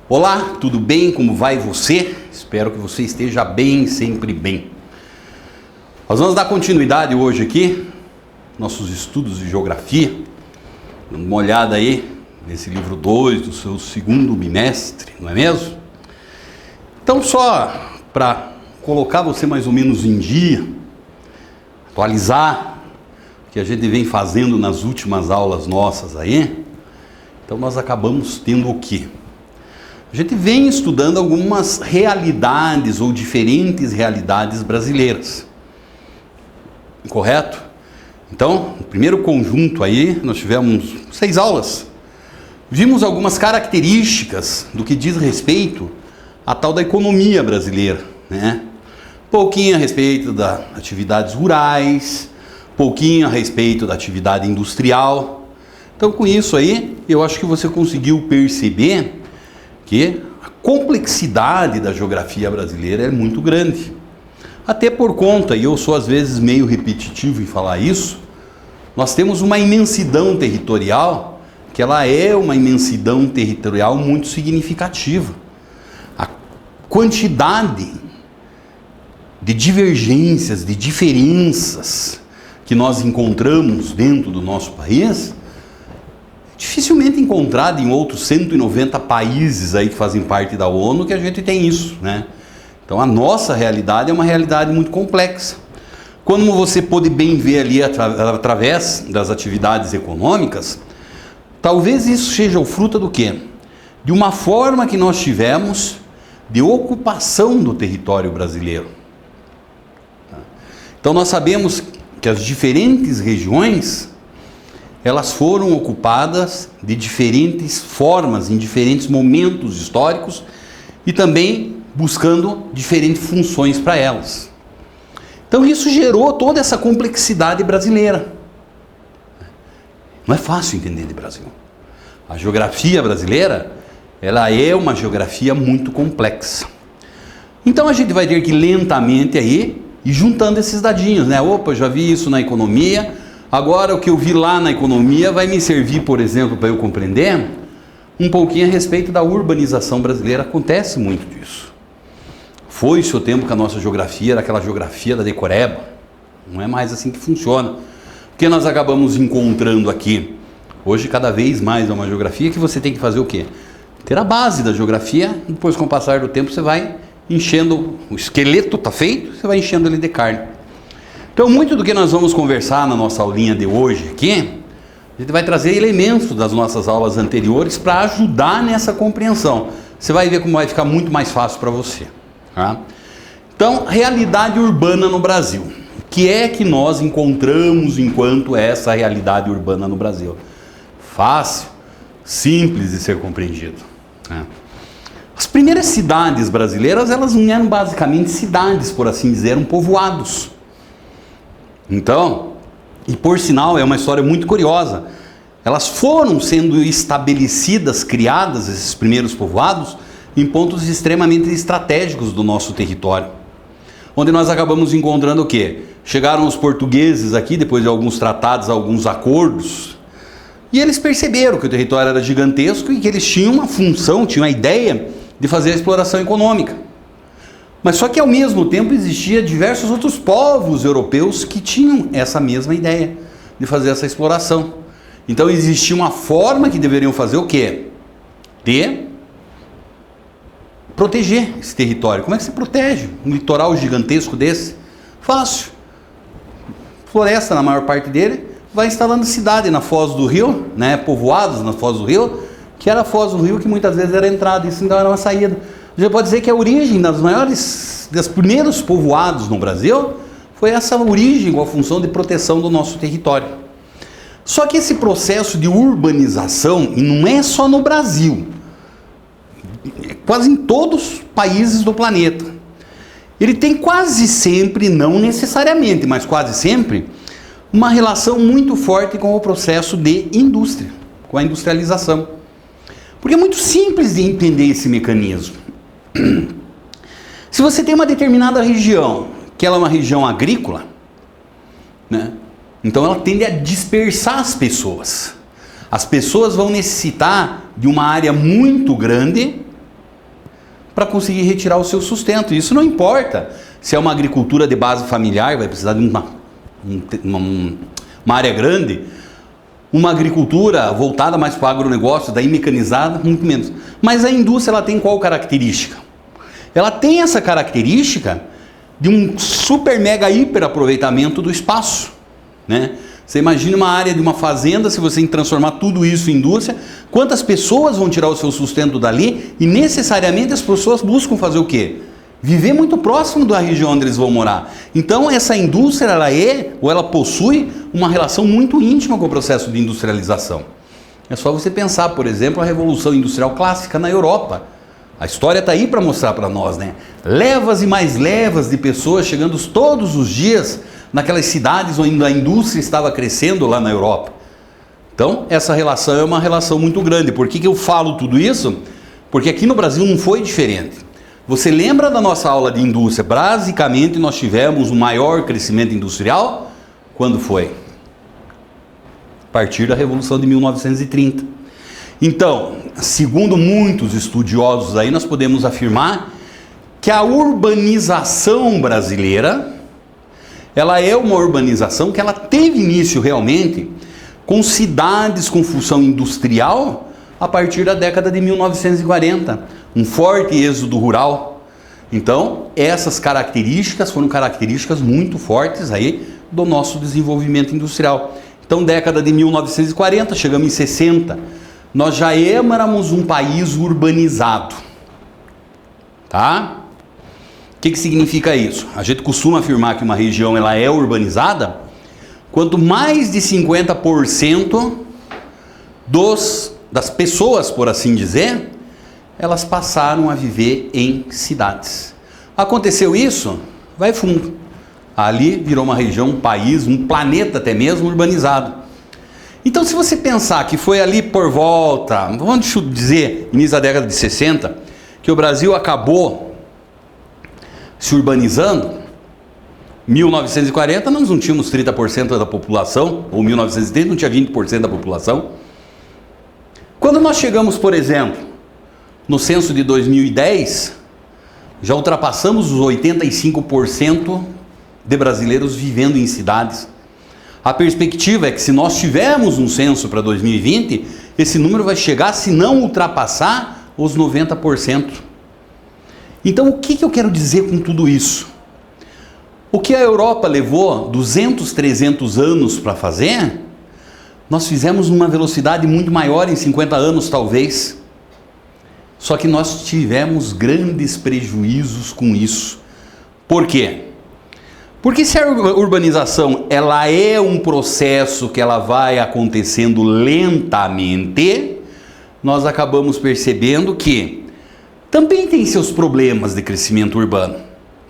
Olá, tudo bem? Como vai você? Espero que você esteja bem, sempre bem. Nós vamos dar continuidade hoje aqui, nossos estudos de geografia, dando uma olhada aí nesse livro 2 do seu segundo bimestre, não é mesmo? Então, só para colocar você mais ou menos em dia, atualizar o que a gente vem fazendo nas últimas aulas nossas aí, então nós acabamos tendo o quê? A gente vem estudando algumas realidades ou diferentes realidades brasileiras, correto? Então, no primeiro conjunto aí, nós tivemos 6 aulas. Vimos algumas características do que diz respeito à tal da economia brasileira, né? Pouquinho a respeito das atividades rurais, pouquinho a respeito da atividade industrial. Então, com isso aí, eu acho que você conseguiu perceber que a complexidade da geografia brasileira é muito grande. Até por conta, e eu sou às vezes meio repetitivo em falar isso, nós temos uma imensidão territorial, que ela é uma imensidão territorial muito significativa. A quantidade de divergências, de diferenças que nós encontramos dentro do nosso país, dificilmente encontrado em outros 190 países aí que fazem parte da ONU que a gente tem isso, né? Então a nossa realidade é uma realidade muito complexa. Como você pode bem ver ali através das atividades econômicas, talvez isso seja o fruto do quê? De uma forma que nós tivemos de ocupação do território brasileiro. Então nós sabemos que as diferentes regiões, elas foram ocupadas de diferentes formas, em diferentes momentos históricos e também buscando diferentes funções para elas. Então isso gerou toda essa complexidade brasileira. Não é fácil entender de Brasil. A geografia brasileira, ela é uma geografia muito complexa. Então a gente vai ter que lentamente aí ir juntando esses dadinhos, né? Opa, já vi isso na economia. Agora o que eu vi lá na economia vai me servir, por exemplo, para eu compreender um pouquinho a respeito da urbanização brasileira. Acontece muito disso. Foi-se o tempo que a nossa geografia era aquela geografia da decoreba. Não é mais assim que funciona. O que nós acabamos encontrando aqui? Hoje cada vez mais é uma geografia que você tem que fazer o quê? Ter a base da geografia, depois com o passar do tempo você vai enchendo, o esqueleto está feito, você vai enchendo ele de carne. Então, muito do que nós vamos conversar na nossa aulinha de hoje aqui, a gente vai trazer elementos das nossas aulas anteriores para ajudar nessa compreensão. Você vai ver como vai ficar muito mais fácil para você. Tá? Então, realidade urbana no Brasil. O que é que nós encontramos enquanto essa realidade urbana no Brasil? Fácil, simples de ser compreendido. Tá? As primeiras cidades brasileiras, elas não eram basicamente cidades, por assim dizer, eram povoados. Então, e por sinal, é uma história muito curiosa, elas foram sendo estabelecidas, criadas, esses primeiros povoados, em pontos extremamente estratégicos do nosso território, onde nós acabamos encontrando o quê? Chegaram os portugueses aqui, depois de alguns tratados, alguns acordos, e eles perceberam que o território era gigantesco e que eles tinham uma função, tinham a ideia de fazer a exploração econômica. Mas só que ao mesmo tempo existia diversos outros povos europeus que tinham essa mesma ideia de fazer essa exploração. Então existia uma forma que deveriam fazer o quê? De proteger esse território. Como é que se protege um litoral gigantesco desse? Fácil. Floresta na maior parte dele, vai instalando cidade na foz do rio, né? Povoados na foz do rio, que era a foz do rio que muitas vezes era a entrada, isso então era uma saída. Você pode dizer que a origem dos primeiros povoados no Brasil foi essa origem com a função de proteção do nosso território. Só que esse processo de urbanização, e não é só no Brasil, é quase em todos os países do planeta, ele tem quase sempre, não necessariamente, mas quase sempre, uma relação muito forte com o processo de indústria, com a industrialização. Porque é muito simples de entender esse mecanismo. Se você tem uma determinada região, que ela é uma região agrícola, né? Então ela tende a dispersar as pessoas. As pessoas vão necessitar de uma área muito grande para conseguir retirar o seu sustento. Isso não importa se é uma agricultura de base familiar, vai precisar de uma área grande, uma agricultura voltada mais para o agronegócio, daí mecanizada, muito menos. Mas a indústria, ela tem qual característica? Ela tem essa característica de um super mega hiper aproveitamento do espaço, né? Você imagina uma área de uma fazenda, se você transformar tudo isso em indústria, quantas pessoas vão tirar o seu sustento dali? E necessariamente as pessoas buscam fazer o quê? Viver muito próximo da região onde eles vão morar. Então essa indústria, ela possui uma relação muito íntima com o processo de industrialização. É só você pensar, por exemplo, a Revolução Industrial Clássica na Europa. A história está aí para mostrar para nós, né? Levas e mais levas de pessoas chegando todos os dias naquelas cidades onde a indústria estava crescendo lá na Europa. Então, essa relação é uma relação muito grande. Por que eu falo tudo isso? Porque aqui no Brasil não foi diferente. Você lembra da nossa aula de indústria? Basicamente, nós tivemos um maior crescimento industrial. Quando foi? A partir da Revolução de 1930. Então, segundo muitos estudiosos aí, nós podemos afirmar que a urbanização brasileira, ela é uma urbanização que ela teve início realmente com cidades com função industrial a partir da década de 1940, um forte êxodo rural. Então, essas características foram características muito fortes aí do nosso desenvolvimento industrial. Então, década de 1940, chegamos em 60, nós já éramos um país urbanizado, tá? O que significa isso? A gente costuma afirmar que uma região ela é urbanizada quanto mais de 50% das pessoas, por assim dizer, elas passaram a viver em cidades. Aconteceu isso? Vai fundo. Ali virou uma região, um país, um planeta até mesmo urbanizado. Então, se você pensar que foi ali por volta, vamos dizer, início da década de 60, que o Brasil acabou se urbanizando, 1940 nós não tínhamos 30% da população, ou 1930 não tinha 20% da população. Quando nós chegamos, por exemplo, no censo de 2010, já ultrapassamos os 85% de brasileiros vivendo em cidades. A perspectiva é que se nós tivermos um censo para 2020, esse número vai chegar, se não ultrapassar, os 90%. Então, o que eu quero dizer com tudo isso? O que a Europa levou 200, 300 anos para fazer, nós fizemos numa velocidade muito maior em 50 anos, talvez. Só que nós tivemos grandes prejuízos com isso. Por quê? Porque se a urbanização ela é um processo que ela vai acontecendo lentamente, nós acabamos percebendo que também tem seus problemas de crescimento urbano,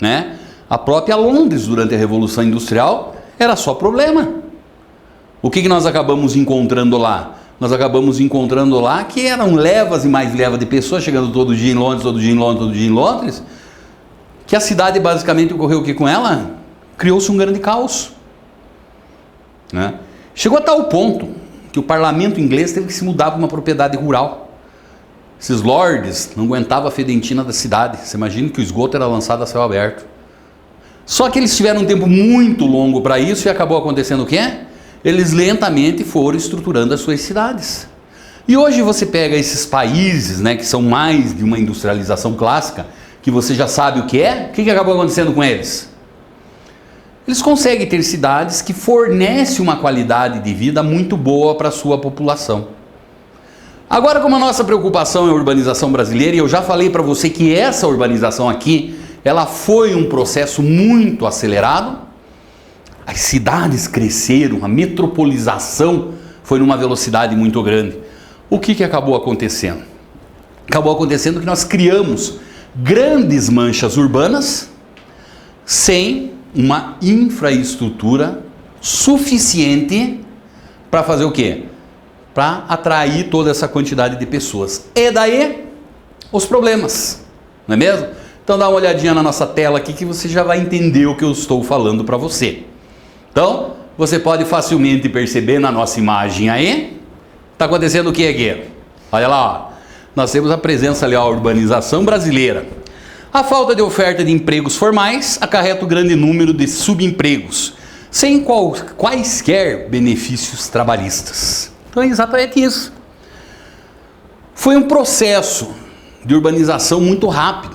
né? A própria Londres, durante a Revolução Industrial, era só problema. O que nós acabamos encontrando lá? Nós acabamos encontrando lá que eram levas e mais levas de pessoas chegando todo dia em Londres, todo dia em Londres, todo dia em Londres, que a cidade basicamente ocorreu o que com ela? Criou-se um grande caos, né? Chegou a tal ponto que o parlamento inglês teve que se mudar para uma propriedade rural. Esses lords não aguentavam a fedentina da cidade. Você imagina que o esgoto era lançado a céu aberto. Só que eles tiveram um tempo muito longo para isso e acabou acontecendo o quê? Eles lentamente foram estruturando as suas cidades. E hoje você pega esses países, né, que são mais de uma industrialização clássica, que você já sabe o que acabou acontecendo com eles? Eles conseguem ter cidades que fornecem uma qualidade de vida muito boa para a sua população. Agora, como a nossa preocupação é a urbanização brasileira, e eu já falei para você que essa urbanização aqui, ela foi um processo muito acelerado, as cidades cresceram, a metropolização foi numa velocidade muito grande. O que acabou acontecendo? Acabou acontecendo que nós criamos grandes manchas urbanas sem uma infraestrutura suficiente para fazer o quê? Para atrair toda essa quantidade de pessoas. E daí, os problemas, não é mesmo? Então dá uma olhadinha na nossa tela aqui que você já vai entender o que eu estou falando para você. Então, você pode facilmente perceber na nossa imagem aí, está acontecendo o que aqui? Olha lá, ó. Nós temos a presença ali, a urbanização brasileira. A falta de oferta de empregos formais acarreta o grande número de subempregos, sem quaisquer benefícios trabalhistas. Então é exatamente isso. Foi um processo de urbanização muito rápido.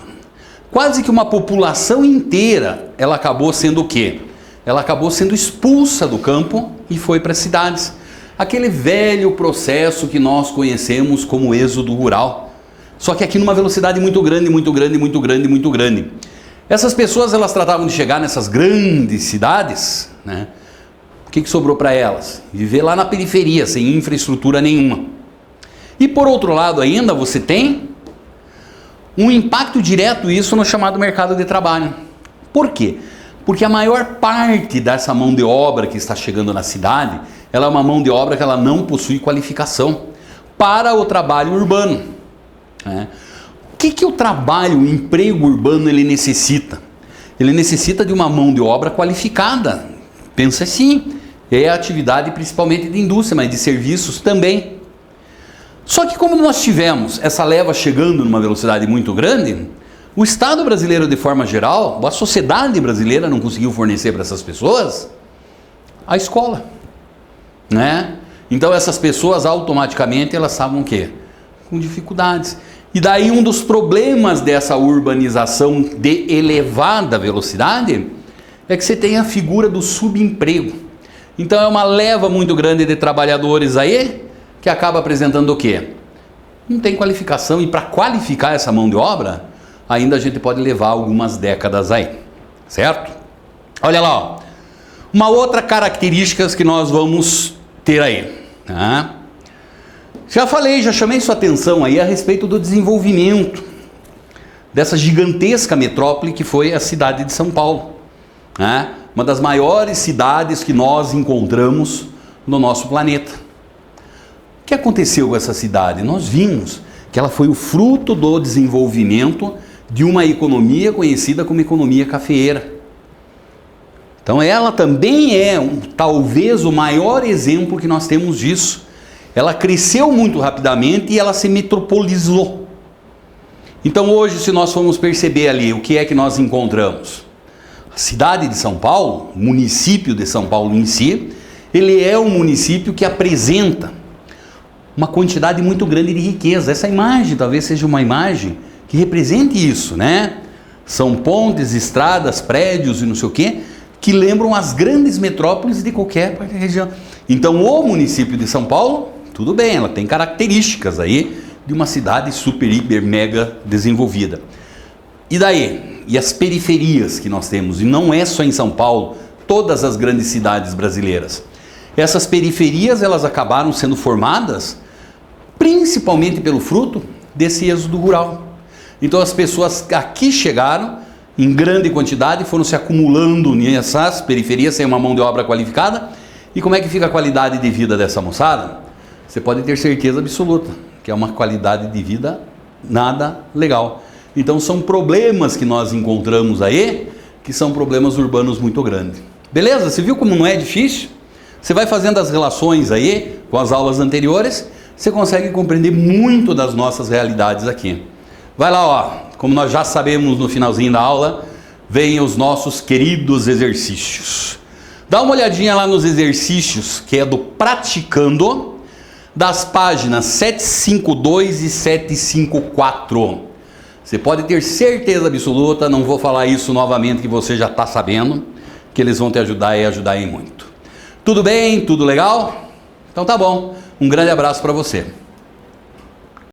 Quase que uma população inteira, ela acabou sendo o quê? Ela acabou sendo expulsa do campo e foi para as cidades. Aquele velho processo que nós conhecemos como êxodo rural. Só que aqui numa velocidade muito grande, muito grande, muito grande, muito grande. Essas pessoas, elas tratavam de chegar nessas grandes cidades, né? O que sobrou para elas? Viver lá na periferia, sem infraestrutura nenhuma. E por outro lado ainda, você tem um impacto direto isso no chamado mercado de trabalho. Por quê? Porque a maior parte dessa mão de obra que está chegando na cidade, ela é uma mão de obra que ela não possui qualificação para o trabalho urbano. O que o trabalho, o emprego urbano, ele necessita? Ele necessita de uma mão de obra qualificada. Pensa assim, é a atividade principalmente de indústria, mas de serviços também. Só que como nós tivemos essa leva chegando numa velocidade muito grande, o Estado brasileiro de forma geral, a sociedade brasileira não conseguiu fornecer para essas pessoas a escola, né? Então essas pessoas automaticamente elas estavam o quê? Com dificuldades. E daí um dos problemas dessa urbanização de elevada velocidade é que você tem a figura do subemprego. Então é uma leva muito grande de trabalhadores aí que acaba apresentando o quê? Não tem qualificação, e para qualificar essa mão de obra, ainda a gente pode levar algumas décadas aí, certo? Olha lá, ó. Uma outra característica que nós vamos ter aí, tá? Já falei, já chamei sua atenção aí a respeito do desenvolvimento dessa gigantesca metrópole que foi a cidade de São Paulo, né? Uma das maiores cidades que nós encontramos no nosso planeta. O que aconteceu com essa cidade? Nós vimos que ela foi o fruto do desenvolvimento de uma economia conhecida como economia cafeeira. Então ela também é talvez o maior exemplo que nós temos disso. Ela cresceu muito rapidamente e ela se metropolizou. Então hoje, se nós formos perceber ali o que é que nós encontramos, a cidade de São Paulo, o município de São Paulo em si, ele é um município que apresenta uma quantidade muito grande de riqueza. Essa imagem talvez seja uma imagem que represente isso, né? São pontes, estradas, prédios e não sei o quê, que lembram as grandes metrópoles de qualquer região. Então o município de São Paulo, tudo bem, ela tem características aí de uma cidade super, hiper, mega desenvolvida. E daí? E as periferias que nós temos, e não é só em São Paulo, todas as grandes cidades brasileiras. Essas periferias, elas acabaram sendo formadas principalmente pelo fruto desse êxodo rural. Então as pessoas aqui chegaram em grande quantidade, foram se acumulando nessas periferias sem uma mão de obra qualificada. E como é que fica a qualidade de vida dessa moçada? Você pode ter certeza absoluta que é uma qualidade de vida nada legal. Então são problemas que nós encontramos aí, que são problemas urbanos muito grandes. Beleza? Você viu como não é difícil? Você vai fazendo as relações aí com as aulas anteriores, você consegue compreender muito das nossas realidades aqui. Vai lá, ó. Como nós já sabemos no finalzinho da aula, vem os nossos queridos exercícios. Dá uma olhadinha lá nos exercícios, que é do Praticando, das páginas 752 e 754. Você pode ter certeza absoluta, não vou falar isso novamente que você já está sabendo, que eles vão te ajudar e ajudar em muito. Tudo bem? Tudo legal? Então tá bom. Um grande abraço para você.